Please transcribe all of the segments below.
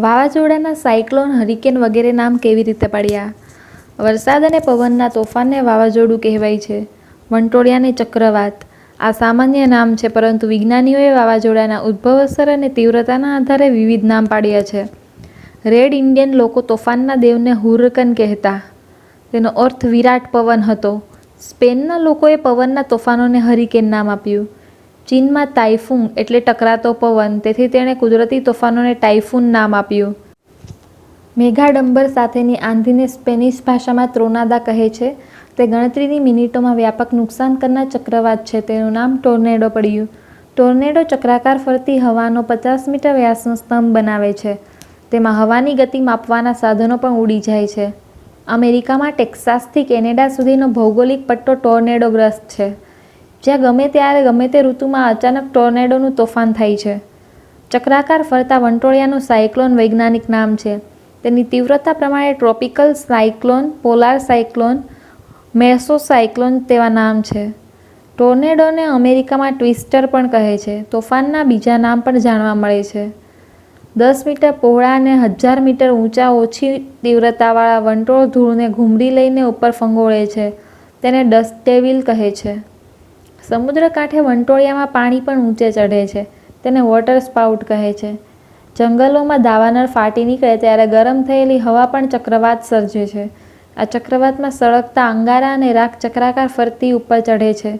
વાવાઝોડાના cyclone, hurricane વગેરે નામ કેવી રીતે પડ્યા? વરસાદ અને પવનના તોફાનને વાવાઝોડું કહેવાય છે. વંટોળિયાને ચક્રવાત. આ સામાન્ય નામ છે, પરંતુ વિજ્ઞાનીઓએ વાવાઝોડાના ઉદ્ભવસ્થળ અને તીવ્રતાના આધારે વિવિધ નામ પાડ્યા છે. રેડ ઇન્ડિયન લોકો તોફાનના દેવને હુરકન કહેતા. તેનો અર્થ વિરાટ પવન હતો. સ્પેનના લોકોએ પવનના તોફાનોને હરિકેન નામ આપ્યું. ચીનમાં તાઇફૂન એટલે ટકરાતો પવન, તેથી તેણે કુદરતી તોફાનોને ટાઇફૂન નામ આપ્યું. મેઘાડંબર સાથેની આંધીને સ્પેનિશ ભાષામાં ત્રોનાદા કહે છે. તે ગણતરીની મિનિટોમાં વ્યાપક નુકસાન કરનાર ચક્રવાત છે. તેનું નામ ટોર્નેડો પડ્યું. ટોર્નેડો ચક્રાકાર ફરતી હવાનો 50 મીટર વ્યાસનો સ્તંભ બનાવે છે. તેમાં હવાની ગતિ માપવાના સાધનો પણ ઉડી જાય છે. અમેરિકામાં ટેક્સાસથી કેનેડા સુધીનો ભૌગોલિક પટ્ટો ટોર્નેડોગ્રસ્ત છે, જ્યાં ગમે ત્યારે ગમે તે ઋતુમાં અચાનક ટોર્નેડોનું તોફાન થાય છે. ચક્રાકાર ફરતા વંટોળિયાનું સાયક્લોન વૈજ્ઞાનિક નામ છે. તેની તીવ્રતા પ્રમાણે ટ્રોપિકલ સાયક્લોન, પોલાર સાયક્લોન, મેસોસાયક્લોન તેવા નામ છે. ટોર્નેડોને અમેરિકામાં ટ્વિસ્ટર પણ કહે છે. તોફાનના બીજા નામ પણ જાણવા મળે છે. 10 મીટર પહોળા અને 1000 મીટર ઊંચા ઓછી તીવ્રતાવાળા વંટોળ ધૂળને ઘૂમરી લઈને ઉપર ફંગોળે છે. તેને ડસ્ટ ડેવિલ કહે છે. સમુદ્ર કાંઠે વંટોળિયામાં પાણી પણ ઊંચે ચઢે છે. તેને વોટર સ્પાઉટ કહે છે. જંગલોમાં દાવાનળ ફાટી નીકળે ત્યારે ગરમ થયેલી હવા પણ ચક્રવાત સર્જે છે. આ ચક્રવાતમાં સળગતા અંગારા અને રાખ ચક્રાકાર ફરતી ઉપર ચઢે છે.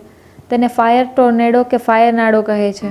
તેને ફાયર ટોર્નેડો કે ફાયર નાડો કહે છે.